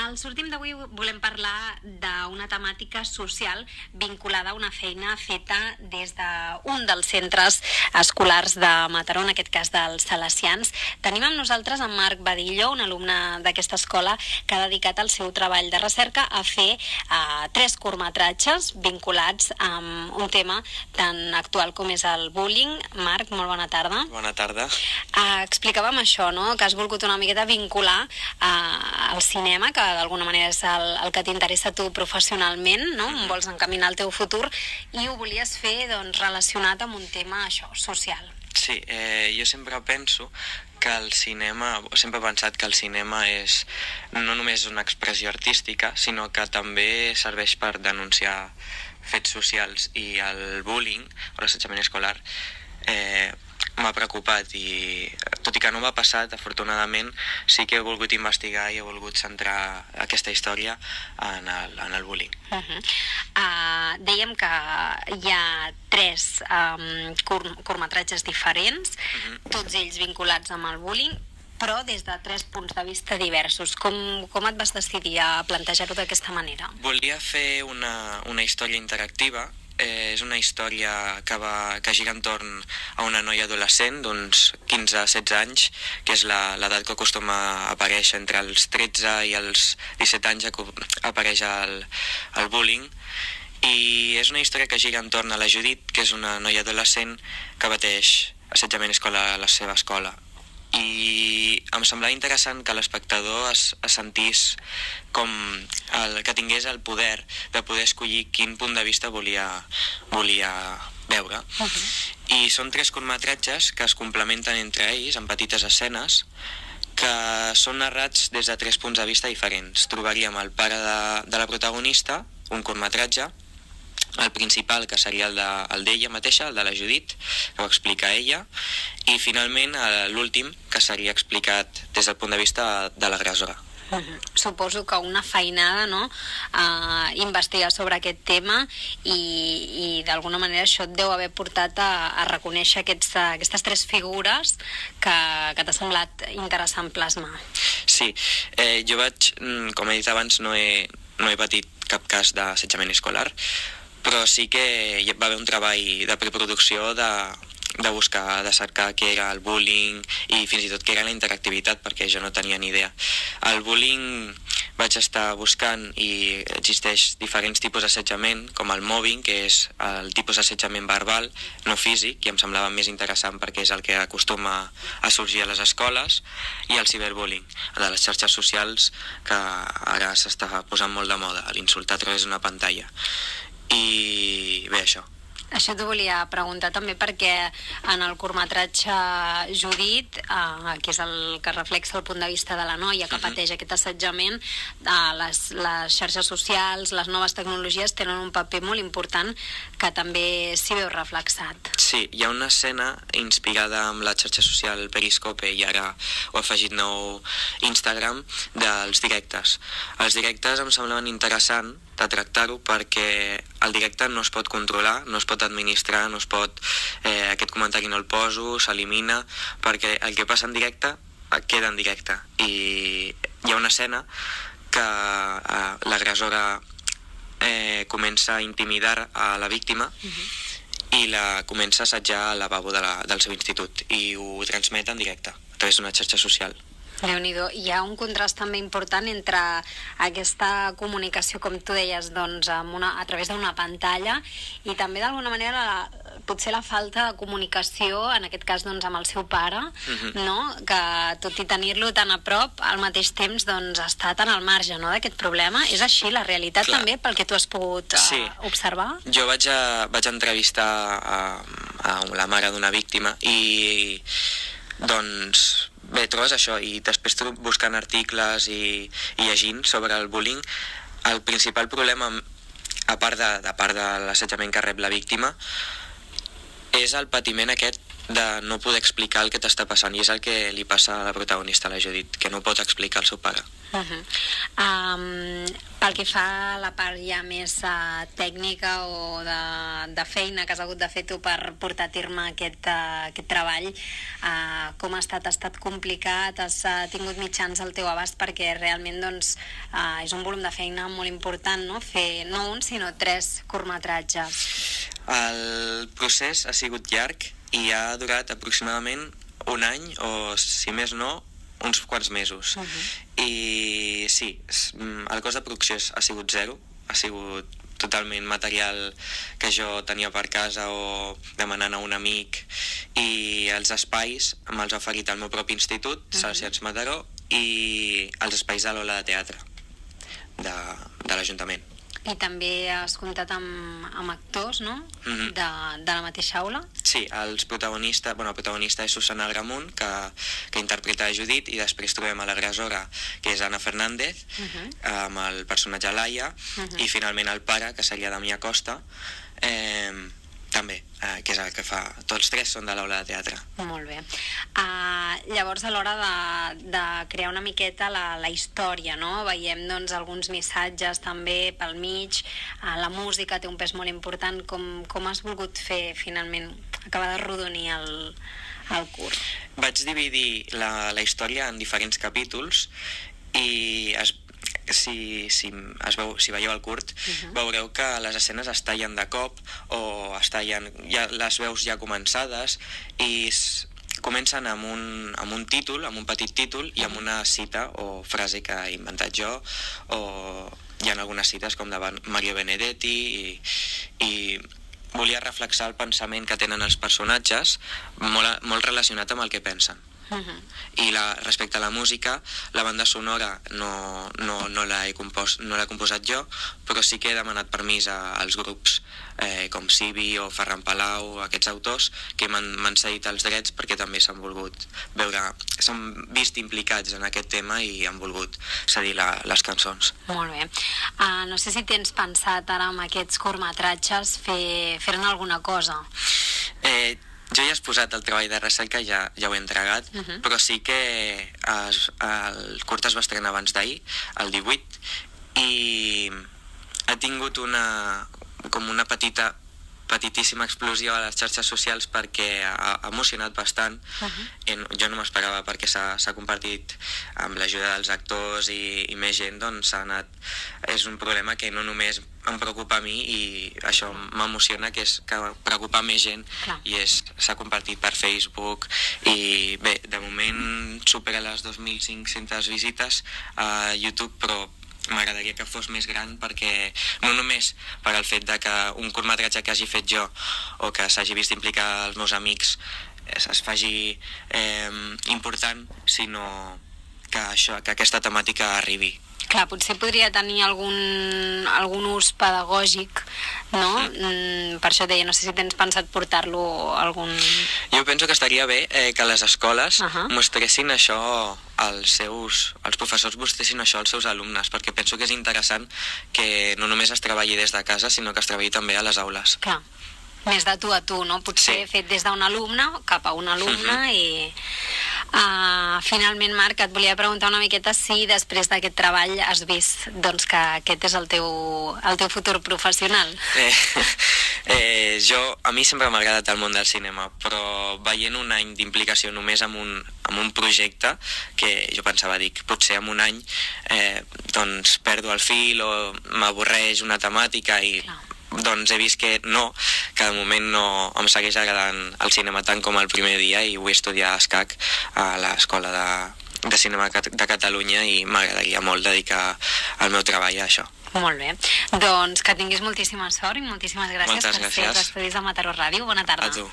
Al sortim d'avui volem parlar d'una temàtica social vinculada a una feina feta des d'un dels centres escolars de Mataró, en aquest cas dels Salesians. Tenim amb nosaltres en Marc Badillo, un alumne d'aquesta escola que ha dedicat el seu treball de recerca a fer 3 curtmetratges vinculats amb un tema tan actual com és el bullying. Marc, molt bona tarda. Bona tarda. Explicàvem això, no?, que has volgut una miqueta vincular al cinema, que d'alguna manera és el que t'interessa a tu professionalment, no? Vols encaminar el teu futur, i ho volies fer doncs, relacionat amb un tema això, social. Sí, jo sempre penso que el cinema, sempre he pensat que el cinema és no només una expressió artística, sinó que també serveix per denunciar fets socials, i el bullying o l'assetjament escolar m'ha preocupat, i tot i que no m'ha passat, afortunadament sí que he volgut investigar i he volgut centrar aquesta història en el bullying. Dèiem que hi ha 3 curtmetratges diferents, tots ells vinculats amb el bullying, però des de 3 punts de vista diversos. Com et vas decidir a plantejar-ho d'aquesta manera? Volia fer una història interactiva. És una història que gira entorn a una noia adolescent d'uns 15-16 anys, que és l'edat que acostuma a aparèixer entre els 13 i els 17 anys, apareix el bullying. I és una història que gira entorn a la Judit, que és una noia adolescent que pateix assetjament escolar a la seva escola. I em semblava interessant que l'espectador es sentís com que tingués el poder de poder escollir quin punt de vista volia veure. I són 3 curtmetratges que es complementen entre ells en petites escenes que són narrats des de 3 punts de vista diferents. Trobaríem el pare de la protagonista, un curtmetratge, el principal, que seria el d'ella mateixa, el de la Judit, que ho explica ella, i finalment l'últim, que seria explicat des del punt de vista de l'agressora. Suposo que una feinada, no?, investigar sobre aquest tema, i d'alguna manera això et deu haver portat a reconèixer aquestes 3 figures que t'ha semblat interessant plasmar. Sí, jo com he dit abans, no he patit cap cas d'assetjament escolar, però sí que hi va haver un treball de preproducció de buscar, de cercar què era el bullying i fins i tot què era la interactivitat, perquè jo no tenia ni idea. El bullying vaig estar buscant i existeix diferents tipus d'assetjament, com el mobbing, que és el tipus d'assetjament verbal, no físic, i em semblava més interessant perquè és el que acostuma a sorgir a les escoles, i el ciberbullying, de les xarxes socials, que ara s'està posant molt de moda, l'insultar a través d'una pantalla. I bé, això. Això t'ho volia preguntar també perquè en el curtmetratge Judit, que és el que reflexa el punt de vista de la noia que pateix aquest assetjament, les xarxes socials, les noves tecnologies tenen un paper molt important que també s'hi veu reflexat. Sí, hi ha una escena inspirada amb la xarxa social Periscope, i ara ho ha afegit nou Instagram, dels directes. Els directes em semblaven interessant de tractar-ho perquè el directe no es pot controlar, no es pot administrar, no es pot... aquest comentari no el poso, s'elimina, perquè el que passa en directe queda en directe. I hi ha una escena que l'agressora comença a intimidar a la víctima i la comença a assetjar al lavabo del seu institut, i ho transmet en directe a través d'una xarxa social. Déu-n'hi-do. Hi ha un contrast també important entre aquesta comunicació, com tu deies, doncs, a través d'una pantalla, i també d'alguna manera potser la falta de comunicació, en aquest cas doncs, amb el seu pare, no?, que tot i tenir-lo tan a prop, al mateix temps doncs, està tan al marge, no?, d'aquest problema. És així la realitat? Clar. També, pel que tu has pogut observar? Jo vaig entrevistar a la mare d'una víctima, i doncs bé, trobes això, i després buscant articles i llegint sobre el bullying, el principal problema, a part de l'assetjament que rep la víctima, és el patiment aquest de no poder explicar el que t'està passant, i és el que li passa a la protagonista, la Judit, que no pot explicar al seu pare. Pel que fa a la part ja més tècnica o de feina que has hagut de fer tu per portar a terme aquest treball, com ha estat? Ha estat complicat? Has tingut mitjans al teu abast? Perquè realment doncs, és un volum de feina molt important, no? Fer no un, sinó 3 curtmetratges. El procés ha sigut llarg i ha durat aproximadament un any, o si més no, uns quants mesos. I sí, el cost de producció ha sigut zero, ha sigut totalment material que jo tenia per casa o demanant a un amic, i els espais me'ls ha oferit el meu propi institut, Salesians Mataró, i els espais de l'Aula de Teatre de l'Ajuntament. I també has comptat amb actors, no? De la mateixa aula? Sí, el protagonista és Susana Gramunt, que interpreta a Judit, i després trobem a l'agressora, que és Ana Fernández, amb el personatge Laia, i finalment el pare, que seria Damià Costa, també, que és el que fa... Tots 3 són de l'Aula de Teatre. Molt bé. Llavors, a l'hora de crear una miqueta la història, no? Veiem doncs, alguns missatges també pel mig, la música té un pes molt important. Com has volgut fer, finalment, acabar de rodonir el curt? Vaig dividir la història en diferents capítols, i si veieu el curt, veureu que les escenes es tallen de cop, o les veus ja començades, i comencen amb un títol, amb un petit títol, i amb una cita o frase que he inventat jo, o hi ha algunes cites com de Mario Benedetti, i volia reflexar el pensament que tenen els personatges, molt relacionat amb el que pensen. I respecte a la música, la banda sonora no l'he composat jo, però sí que he demanat permís als grups com Sibi o Ferran Palau, aquests autors que m'han cedit els drets, perquè també s'han vist implicats en aquest tema i han volgut cedir les cançons. Molt bé. No sé si tens pensat ara amb aquests curtmetratges fer-ne alguna cosa. Jo ja he posat el treball de recerca, ja ho he entregat, però sí que el curt es va estrenar abans d'ahir, el 18, i ha tingut una petitíssima explosió a les xarxes socials, perquè ha emocionat bastant. Jo no m'esperava, perquè s'ha compartit amb l'ajuda dels actors i més gent, doncs és un problema que no només em preocupa a mi, i això m'emociona, que preocupa més gent, i s'ha compartit per Facebook, i bé, de moment supera les 2.500 visites a YouTube, però m'agradaria que fos més gran, perquè no només per al fet de que un curtmetratge que hagi fet jo o que s'hagi vist implicar els meus amics es faci important, sinó que aquesta temàtica arribi. Clar, potser podria tenir algun ús pedagògic, no? Per això deia, no sé si tens pensat portar-lo a algun... Jo penso que estaria bé que les escoles mostressin això els professors mostressin això als seus alumnes, perquè penso que és interessant que no només es treballi des de casa, sinó que es treballi també a les aules. Clar, més de tu a tu, no? Potser fet des d'un alumne cap a un alumne i... Finalment, Marc, et volia preguntar una miqueta si després d'aquest treball has vist que aquest és el teu futur professional. A mi sempre m'ha agradat el món del cinema, però veient un any d'implicació només amb un projecte, que jo pensava, potser en un any doncs perdo el fil o m'avorreix una temàtica, i doncs he vist que de moment no em segueix agradant el cinema tant com el primer dia, i vull estudiar escac a l'Escola de Cinema de Catalunya, i m'agradaria molt dedicar el meu treball a això. Molt bé. Doncs que tinguis moltíssima sort i moltíssimes gràcies per ser als estudis de Mataró Ràdio. Bona tarda. A tu.